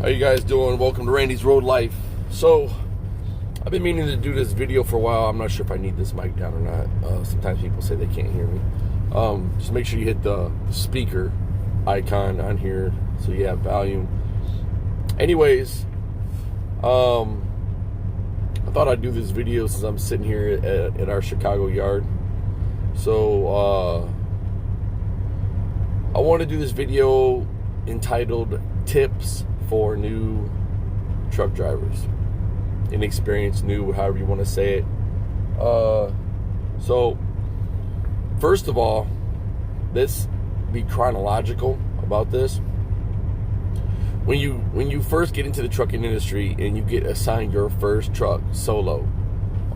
How you guys doing? Welcome to Randy's Road Life. So, I've been meaning to do this video for a while. I'm not sure if I need this mic down or not. Sometimes people say they can't hear me. Just make sure you hit the speaker icon on here so you have volume. Anyways, I thought I'd do this video since I'm sitting here at our Chicago yard. So, I want to do this video entitled Tips for New Truck Drivers. Inexperienced, new, however you want to say it. So, first of all, let's be chronological about this. When you first get into the trucking industry and you get assigned your first truck solo,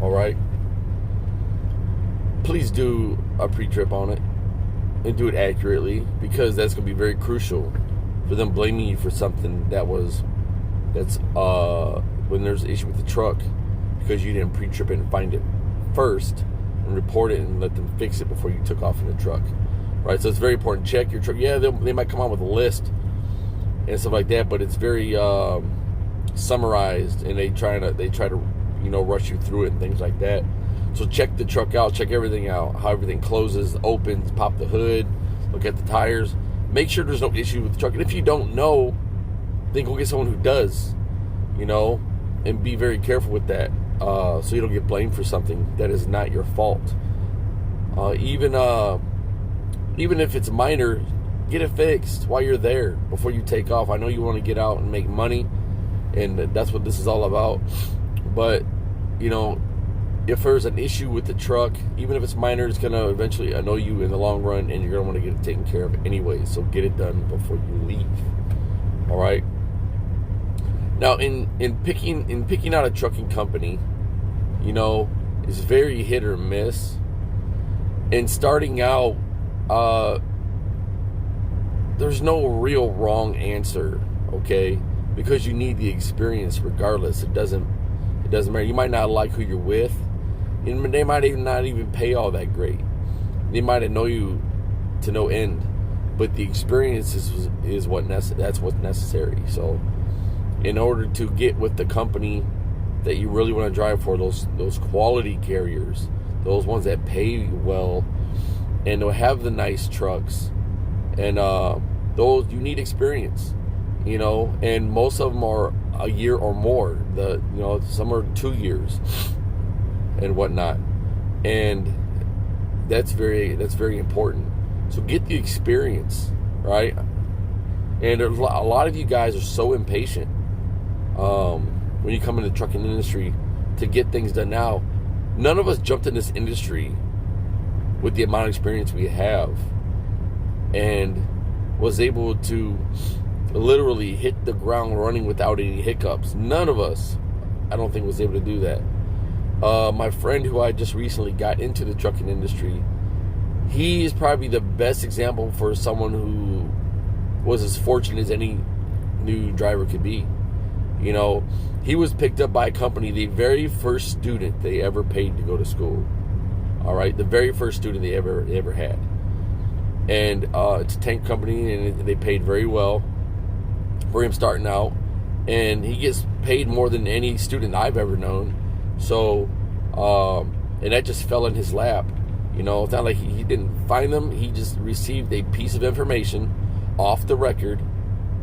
all right, please do a pre-trip on it and do it accurately, because that's going to be very crucial for them blaming you for something that's when there's an issue with the truck because you didn't pre-trip it and find it first and report it and let them fix it before you took off in the truck, right? So it's very important. Check your truck. Yeah, they might come out with a list and stuff like that, but it's very summarized, and they try to rush you through it and things like that. So check the truck out, check everything out, how everything closes, opens, pop the hood, look at the tires. Make sure there's no issue with the truck. And if you don't know, then go get someone who does, and be very careful with that, so you don't get blamed for something that is not your fault. Even if it's minor, get it fixed while you're there before you take off. I know you want to get out and make money, and that's what this is all about. But, if there's an issue with the truck, even if it's minor, it's going to eventually annoy you in the long run, and you're going to want to get it taken care of anyway. So get it done before you leave. All right. Now, in picking out a trucking company, is very hit or miss. And starting out, there's no real wrong answer, okay? Because you need the experience regardless. It doesn't matter. You might not like who you're with. And they might even not even pay all that great. They might know you to no end, but the experience is that's what's necessary. So, in order to get with the company that you really want to drive for, those quality carriers, those ones that pay well, and they'll have the nice trucks, and those you need experience, and most of them are a year or more. Some are 2 years and whatnot, and that's very important. So get the experience, right? And a lot of you guys are so impatient when you come into the trucking industry to get things done now. None of us jumped in this industry with the amount of experience we have and was able to literally hit the ground running without any hiccups. None of us, I don't think, was able to do that. My friend who I just recently got into the trucking industry, he is probably the best example for someone who was as fortunate as any new driver could be. He was picked up by a company, the very first student they ever paid to go to school. All right, the very first student they ever had. And it's a tank company, and they paid very well for him starting out. And he gets paid more than any student I've ever known. So, and that just fell in his lap. It's not like he didn't find them. He just received a piece of information off the record,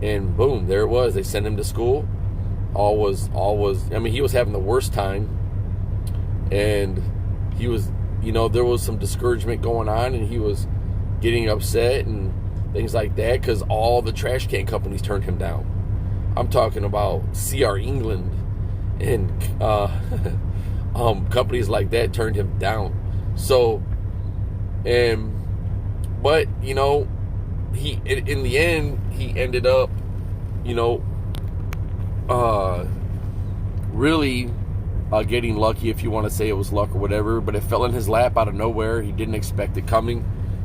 and boom, there it was. They sent him to school. All was. I mean, he was having the worst time, and he was, there was some discouragement going on, and he was getting upset and things like that because all the trash can companies turned him down. I'm talking about CR England and companies like that turned him down. So, but he in the end he ended up, really getting lucky, if you want to say it was luck or whatever. But it fell in his lap out of nowhere. He didn't expect it coming,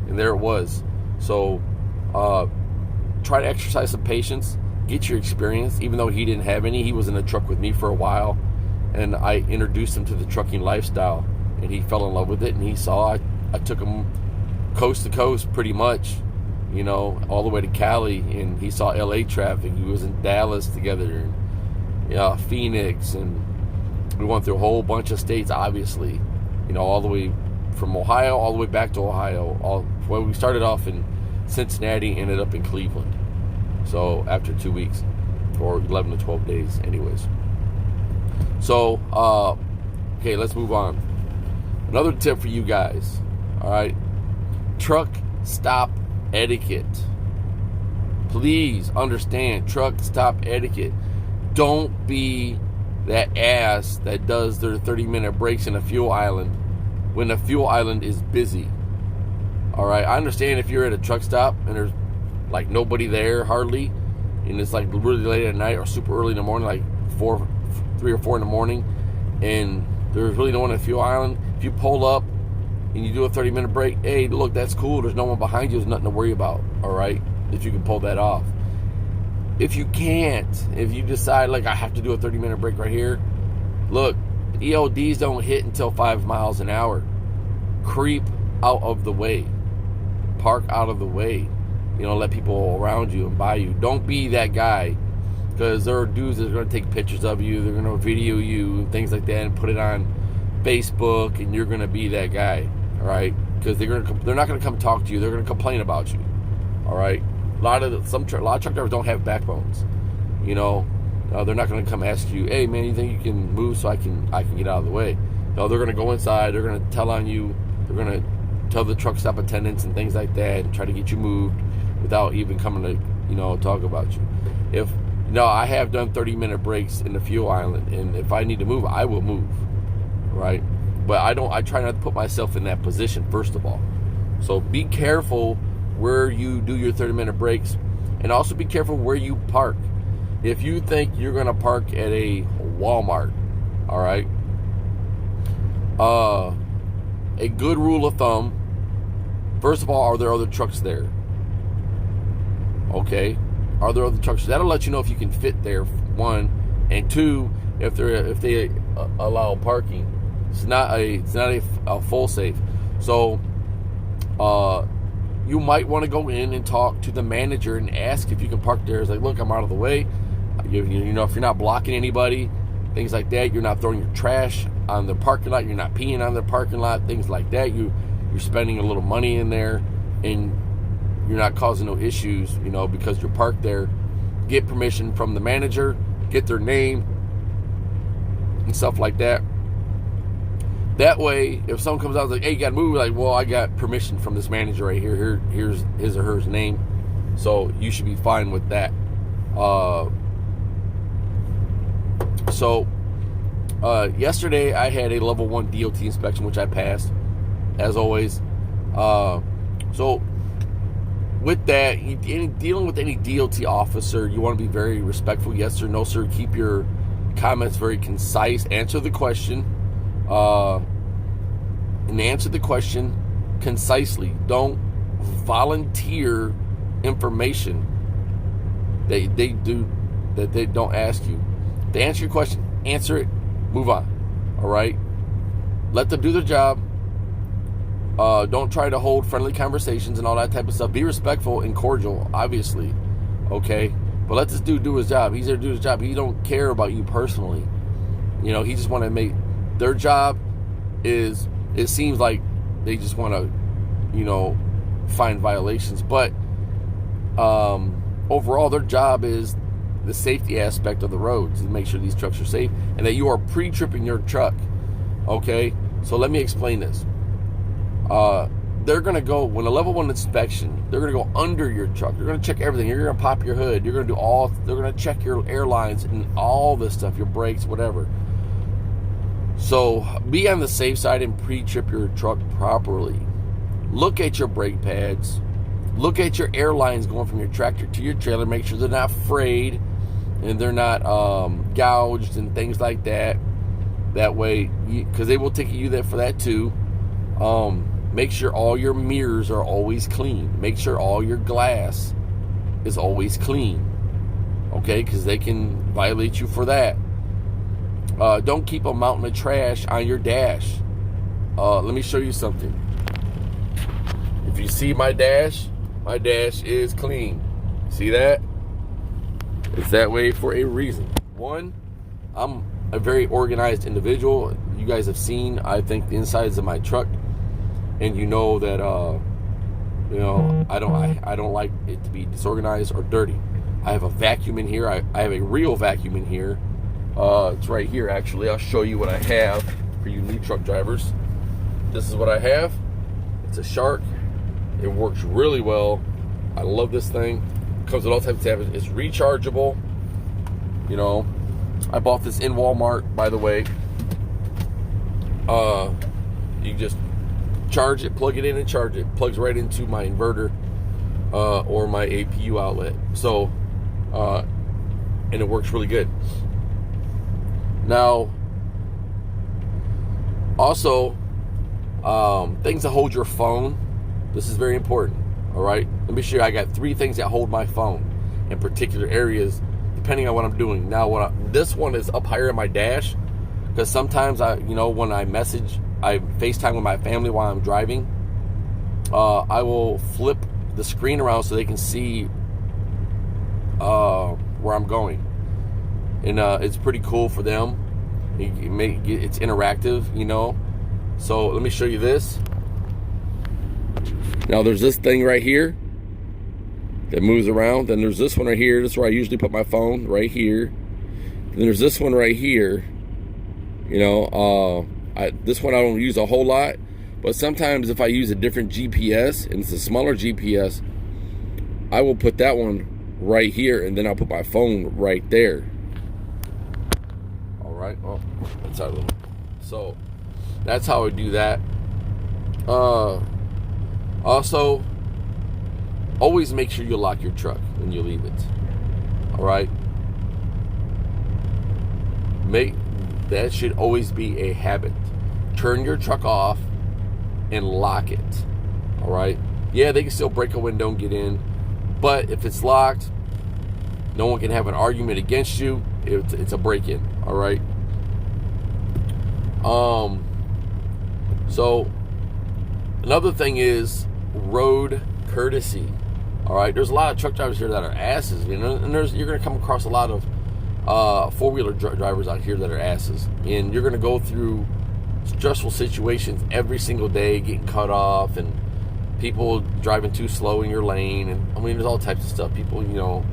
and there it was. So, try to exercise some patience. Get your experience. Even though he didn't have any, he was in a truck with me for a while, and I introduced him to the trucking lifestyle, and he fell in love with it. And he saw I took him coast to coast pretty much, you know, all the way to Cali, and he saw LA traffic. He was in Dallas together, and Phoenix, and we went through a whole bunch of states, obviously, you know, all the way from Ohio all the way back to Ohio. Well, we started off in Cincinnati, ended up in Cleveland. So after 2 weeks, or 11 to 12 days, anyways. So, okay, let's move on. Another tip for you guys, all right? Truck stop etiquette. Please understand truck stop etiquette. Don't be that ass that does their 30-minute breaks in a fuel island when the fuel island is busy. All right, I understand if you're at a truck stop and there's like nobody there hardly, and it's like really late at night or super early in the morning, like 3 or 4 in the morning, and there's really no one at fuel island. If you pull up and you do a 30-minute break, hey, look, that's cool. There's no one behind you. There's nothing to worry about, all right, if you can pull that off. If you can't, if you decide, like, I have to do a 30-minute break right here, look, ELDs don't hit until 5 miles an hour. Creep out of the way. Park out of the way. You know, let people around you and by you. Don't be that guy, because there are dudes that are going to take pictures of you. They're going to video you and things like that and put it on Facebook, and you're going to be that guy, all right? Because they're not going to come talk to you. They're going to complain about you, all right? A lot of truck drivers don't have backbones, you know. They're not going to come ask you, hey man, you think you can move so I can get out of the way? No, they're going to go inside. They're going to tell on you. They're going to tell the truck stop attendants and things like that, and try to get you moved without even coming to, you know, talk about you. I have done 30-minute breaks in the fuel island, and if I need to move, I will move, right? But I try not to put myself in that position, first of all. So be careful where you do your 30-minute breaks, and also be careful where you park. If you think you're going to park at a Walmart, all right, a good rule of thumb, first of all, are there other trucks there? Okay, are there other trucks? That'll let you know if you can fit there, one, and two, if they allow parking. It's not a full safe. So you might want to go in and talk to the manager and ask if you can park there. It's like, look, I'm out of the way. You know, if you're not blocking anybody, things like that, you're not throwing your trash on the parking lot, you're not peeing on the parking lot, things like that. You're spending a little money in there, and you're not causing no issues, you know, because you're parked there. Get permission from the manager, get their name and stuff like that. That way, if someone comes out like, hey, you got to move, like, well, I got permission from this manager right here. Here's his or her name. So you should be fine with that. Yesterday I had a level 1 DOT inspection, which I passed, as always. So with that, dealing with any DOT officer, you want to be very respectful. Yes sir, no sir. Keep your comments very concise. Answer the question, and answer the question concisely. Don't volunteer information that they don't ask you. They answer your question, answer it, move on. All right? Let them do their job. Don't try to hold friendly conversations and all that type of stuff. Be respectful and cordial, obviously. Okay? But let this dude do his job. He's there to do his job. He don't care about you personally. You know, he just want to make their job is, it seems like they just want to, you know, find violations. But overall, their job is the safety aspect of the roads, to make sure these trucks are safe and that you are pre-tripping your truck. Okay? So let me explain this. They're going to go, when a level 1 inspection, they're going to go under your truck. They're going to check everything. You're going to pop your hood. You're going to do they're going to check your airlines and all this stuff, your brakes, whatever. So be on the safe side and pre-trip your truck properly. Look at your brake pads. Look at your airlines going from your tractor to your trailer. Make sure they're not frayed and they're not gouged and things like that. That way, because they will ticket you for that too. Make sure all your mirrors are always clean. Make sure all your glass is always clean. Okay, because they can violate you for that. Don't keep a mountain of trash on your dash. Let me show you something. If you see my dash, my dash is clean. See that? It's that way for a reason. One, I'm a very organized individual. You guys have seen, I think, the insides of my truck, and you know that I don't like it to be disorganized or dirty. I have a vacuum in here. I have a real vacuum in here. It's right here, actually. I'll show you what I have for you new truck drivers. This is what I have. It's a Shark. It works really well. I love this thing. It comes with all types of tabs. It's rechargeable. You know, I bought this in Walmart, by the way. You can just charge it, plug it in and charge it. Plugs right into my inverter or my APU outlet. So, and it works really good. Now, also, things that hold your phone. This is very important. All right, let me show you. I got 3 things that hold my phone in particular areas, depending on what I'm doing. Now, this one is up higher in my dash, because sometimes when I FaceTime with my family while I'm driving, I will flip the screen around so they can see where I'm going, and it's pretty cool for them. It's interactive, So let me show you this. Now there's this thing right here that moves around. Then there's this one right here. This is where I usually put my phone, right here. Then there's this one right here. This one I don't use a whole lot, but sometimes if I use a different GPS and it's a smaller GPS, I will put that one right here, and then I'll put my phone right there. All right. Oh, that's out a little. So that's how I do that. Also, always make sure you lock your truck when you leave it. All right. That should always be a habit. Turn your truck off and lock it. All right. Yeah, they can still break a window and get in, but if it's locked, no one can have an argument against you. It's a break-in. All right. So another thing is road courtesy. All right, there's a lot of truck drivers here that are asses, and you're going to come across a lot of four-wheeler drivers out here that are asses, and you're going to go through stressful situations every single day, getting cut off, and people driving too slow in your lane, and there's all types of stuff. People,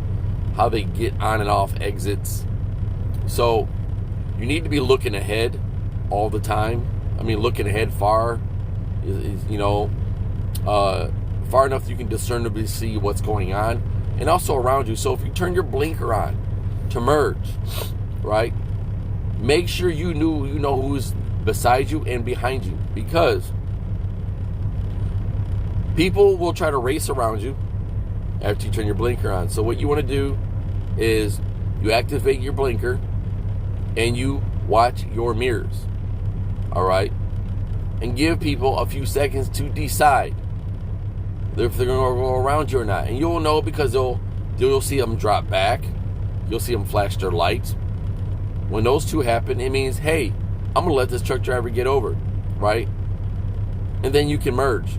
how they get on and off exits. So you need to be looking ahead all the time. Looking ahead far far enough you can discernibly see what's going on, and also around you. So if you turn your blinker on to merge, right, make sure you know who's beside you and behind you, because people will try to race around you after you turn your blinker on. So what you want to do is you activate your blinker and you watch your mirrors. All right, and give people a few seconds to decide if they're going to go around you or not. And you'll know because you'll see them drop back. You'll see them flash their lights. When those two happen, it means, hey, I'm going to let this truck driver get over, right? And then you can merge.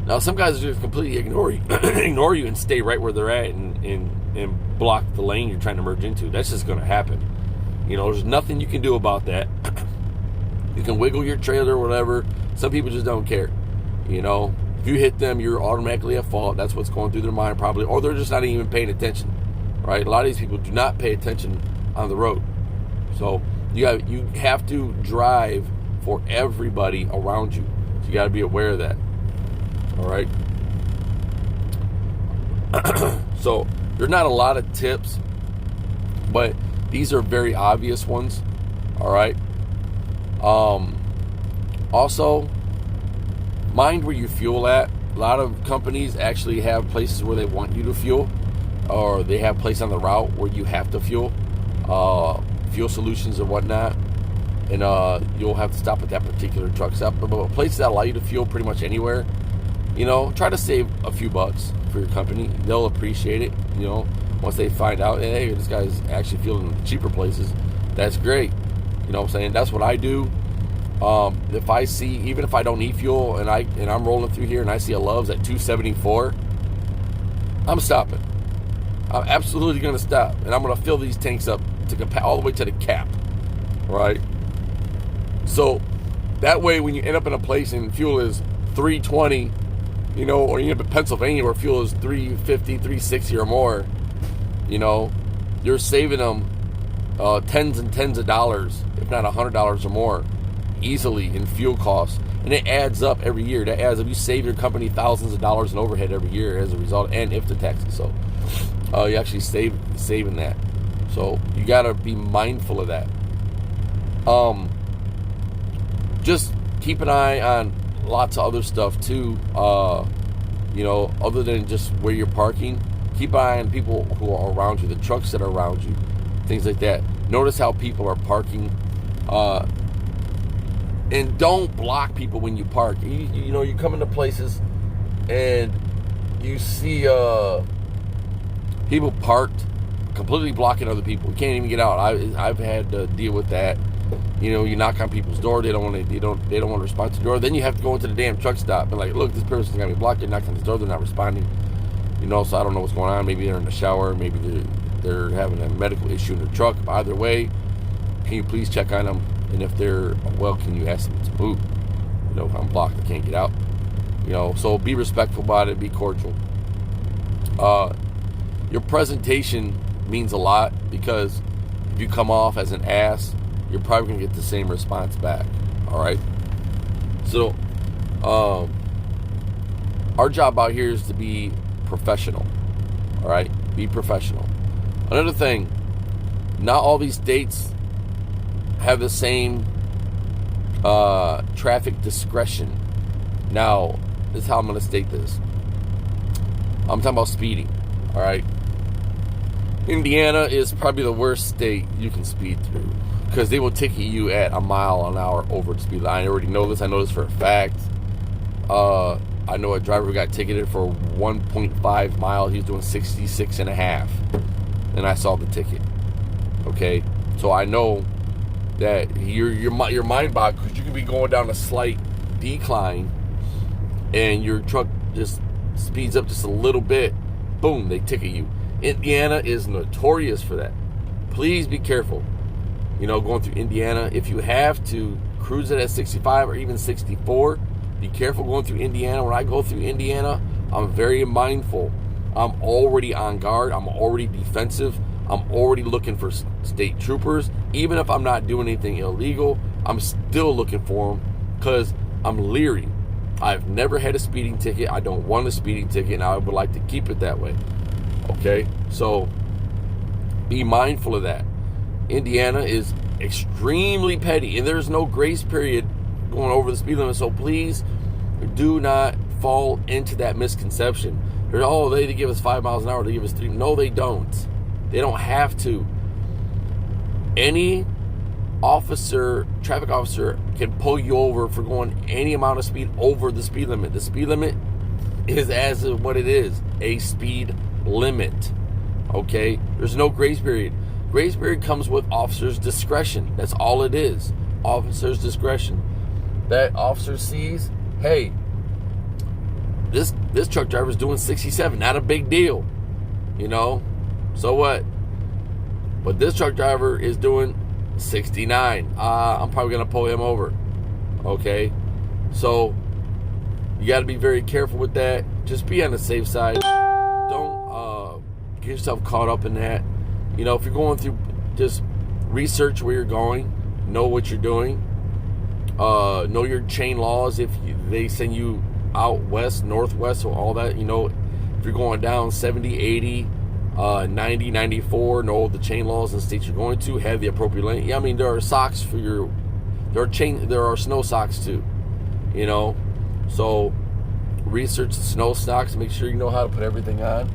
Now, some guys just completely ignore you and stay right where they're at and block the lane you're trying to merge into. That's just going to happen. There's nothing you can do about that. You can wiggle your trailer or whatever. Some people just don't care. If you hit them, you're automatically at fault. That's what's going through their mind probably. Or they're just not even paying attention, right? A lot of these people do not pay attention on the road. So you have to drive for everybody around you. So you got to be aware of that. All right? So there's not a lot of tips, but these are very obvious ones. All right? Also, mind where you fuel at. A lot of companies actually have places where they want you to fuel, or they have places on the route where you have to fuel, fuel solutions and whatnot, and you'll have to stop at that particular truck stop. But places that allow you to fuel pretty much anywhere, try to save a few bucks for your company. They'll appreciate it, once they find out, hey, this guy's actually fueling cheaper places. That's great. You know what I'm saying? That's what I do. If I see, even if I don't need fuel and I'm rolling through here and I see a Love's at $2.74, I'm stopping. I'm absolutely going to stop. And I'm going to fill these tanks up to all the way to the cap. Right? So that way when you end up in a place and fuel is 320, you know, or you end up in Pennsylvania where fuel is 350, 360 or more, you know, you're saving them tens and tens of dollars, if not $100 or more, easily in fuel costs. And it adds up every year. That adds up. You save your company thousands of dollars in overhead every year as a result, and if the taxes. So you actually saving that. So you got to be mindful of that. Just keep an eye on lots of other stuff too. You know, other than just where you're parking, keep an eye on people who are around you, the trucks that are around you, things like that. Notice how people are parking, and don't block people when you park. You know, you come into places and you see people parked completely blocking other people. You can't even get out. I've had to deal with that. You know, you knock on people's door, they don't want to respond to the door. Then you have to go into the damn truck stop and like, look, this person's got me blocked. They knocked on the door, they're not responding. You know, so I don't know what's going on. Maybe they're in the shower, maybe they're having a medical issue in their truck. Either way, can you please check on them? And if they're well, can you ask them to move? You know, if I'm blocked, I can't get out. You know, so be respectful about it, be cordial. Your presentation means a lot, because if you come off as an ass, you're probably going to get the same response back. All right? So, our job out here is to be professional. All right? Be professional. Another thing, not all these states have the same traffic discretion. Now, this is how I'm going to state this. I'm talking about speeding. All right? Indiana is probably the worst state you can speed through, because they will ticket you at a mile an hour over the speed line. I already know this. I know this for a fact. I know a driver who got ticketed for 1.5 miles. He was doing 66 and a half. And I saw the ticket. Okay? So I know that your mind boggles, because you could be going down a slight decline and your truck just speeds up just a little bit. Boom, they ticket you. Indiana is notorious for that. Please be careful. You know, going through Indiana, if you have to cruise it at 65 or even 64, be careful going through Indiana. When I go through Indiana, I'm very mindful. I'm already on guard. I'm already defensive. I'm already looking for state troopers. Even if I'm not doing anything illegal, I'm still looking for them, because I'm leery. I've never had a speeding ticket. I don't want a speeding ticket, and I would like to keep it that way. Okay? So be mindful of that. Indiana is extremely petty, and there's no grace period going over the speed limit. So please do not fall into that misconception. They give us 5 miles an hour, they give us 3. No, they don't. They don't have to. Any traffic officer can pull you over for going any amount of speed over the speed limit. The speed limit is as what it is, a speed limit. Okay? There's no grace period. Grace period comes with officer's discretion. That's all it is. Officer's discretion. That officer sees, hey, this truck driver is doing 67. Not a big deal. You know? So what? But this truck driver is doing 69. I'm probably going to pull him over. Okay? So you got to be very careful with that. Just be on the safe side. Don't get yourself caught up in that. You know, if you're going through, just research where you're going, know what you're doing, know your chain laws. If they send you out west, northwest, or all that, you know, if you're going down 70, 80, 90, 94, know the chain laws in the states you're going to, have the appropriate lane. Yeah, I mean, there are socks for your, there are snow socks too, you know, so research the snow socks, make sure you know how to put everything on.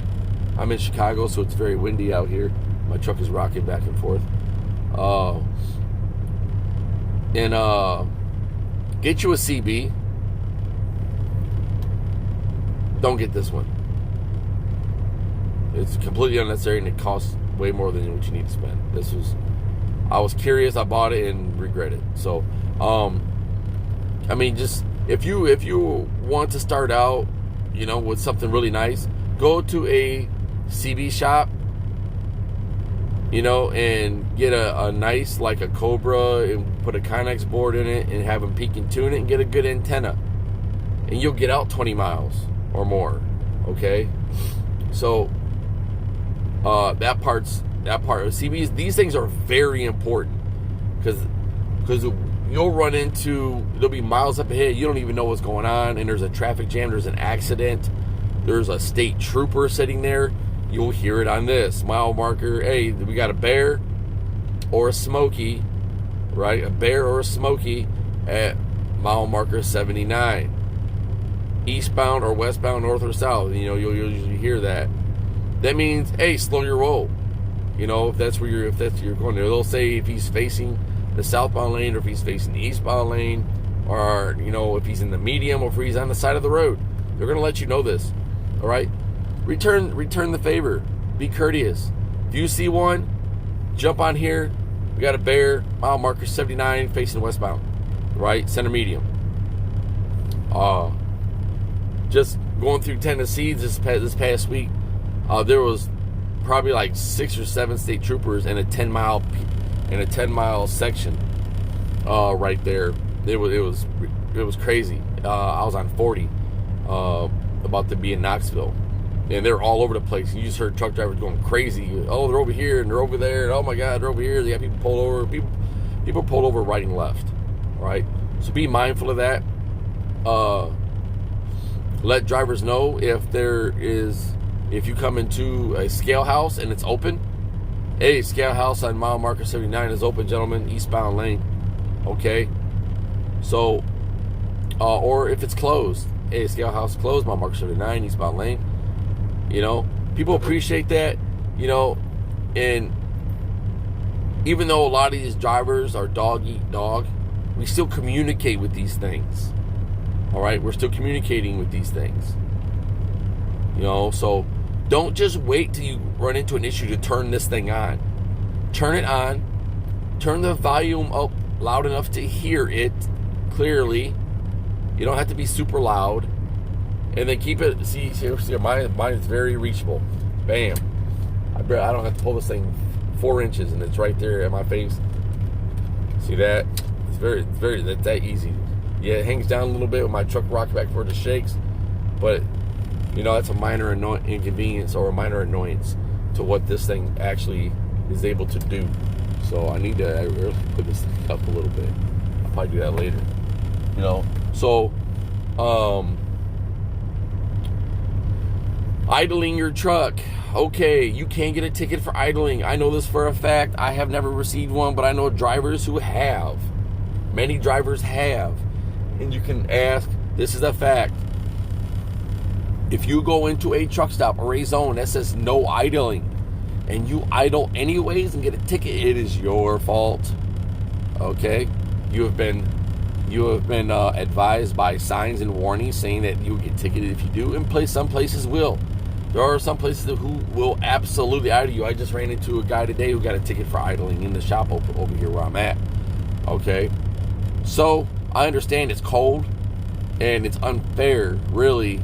I'm in Chicago, so it's very windy out here. My truck is rocking back and forth. Get you a CB. Don't get this one. It's completely unnecessary, and it costs way more than what you need to spend. I was curious, I bought it and regret it. So, I mean, just if you want to start out, you know, with something really nice, go to a CB shop, and get a nice, like a Cobra, and put a Connex board in it and have them peak and tune it and get a good antenna. And you'll get out 20 miles or more, okay? So, that part, CBs, these things are very important because you'll run into, there'll be miles up ahead, you don't even know what's going on, and there's a traffic jam, there's an accident, there's a state trooper sitting there. You'll hear it on this mile marker. Hey, we got a bear or a smoky, right? A bear or a smoky at mile marker 79. Eastbound or westbound, north or south. You'll usually hear that. That means, hey, slow your roll. If that's where you're going there. They'll say if he's facing the southbound lane or if he's facing the eastbound lane, or if he's in the medium or if he's on the side of the road. They're gonna let you know this. All right. Return the favor. Be courteous. If you see one, jump on here. We got a bear, mile marker 79, facing westbound, right? Center medium. Just going through Tennessee this past week, there was probably like 6 or 7 state troopers in a 10 mile section, right there. It was crazy. I was on 40, about to be in Knoxville. And they're all over the place. You just heard truck drivers going crazy. Oh, they're over here and they're over there. And oh my God, they're over here. They got people pulled over. People pulled over right and left. All right. So be mindful of that. Let drivers know if you come into a scale house and it's open. Hey, scale house on mile marker 79 is open, gentlemen. Eastbound lane. Okay. So, or if it's closed. Hey, scale house closed, mile marker 79, eastbound lane. People appreciate that, and even though a lot of these drivers are dog eat dog, we still communicate with these things. All right, we're still communicating with these things. So don't just wait till you run into an issue to turn this thing on. Turn it on. Turn the volume up loud enough to hear it clearly. You don't have to be super loud. And then keep it, see, mine is very reachable. Bam. I don't have to pull this thing 4 inches and it's right there at my face. See that? That's that easy. Yeah, it hangs down a little bit when my truck rocks back forth, it shakes. But, that's a minor inconvenience or a minor annoyance to what this thing actually is able to do. So I need to really put this thing up a little bit. I'll probably do that later. So, idling your truck. Okay, you can get a ticket for idling. I know this for a fact. I have never received one, but I know drivers who have. Many drivers have. And you can ask, this is a fact. If you go into a truck stop or a zone that says no idling, and you idle anyways and get a ticket, it is your fault. Okay? You have been advised by signs and warnings saying that you'll get ticketed if you do, and some places will. There are some places who will absolutely idle you. I just ran into a guy today who got a ticket for idling in the shop over here where I'm at. Okay? So, I understand it's cold, and it's unfair, really,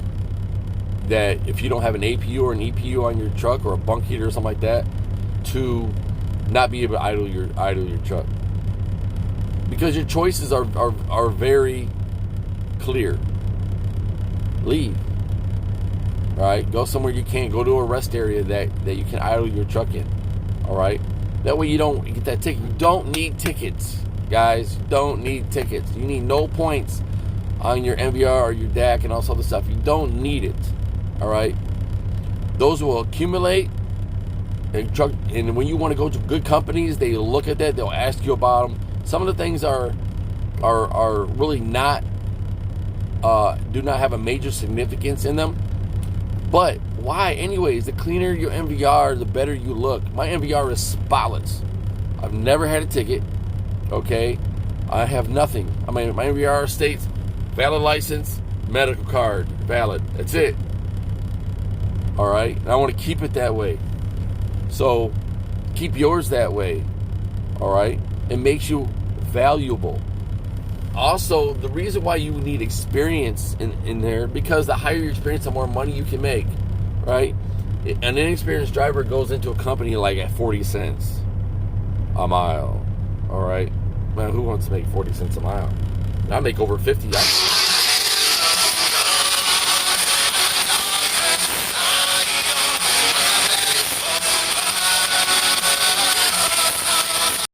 that if you don't have an APU or an EPU on your truck or a bunk heater or something like that, to not be able to idle your truck. Because your choices are very clear. Leave. Right? Go somewhere you can't. Go to a rest area that you can idle your truck in. All right? That way you don't get that ticket. You don't need tickets, guys. You don't need tickets. You need no points on your MVR or your DAC and all this other stuff. You don't need it. All right? Those will accumulate. And when you want to go to good companies, they look at that. They'll ask you about them. Some of the things are really not do not have a major significance in them. But why? Anyways, the cleaner your MVR, the better you look. My MVR is spotless. I've never had a ticket. Okay, I have nothing. I mean, my MVR states valid license, medical card, valid. That's it. All right, and I want to keep it that way. So keep yours that way. All right, it makes you valuable. Also, the reason why you need experience in there, because the higher your experience, the more money you can make. right? An inexperienced driver goes into a company like at 40 cents a mile. All right, man, who wants to make 40 cents a mile? I make over 50.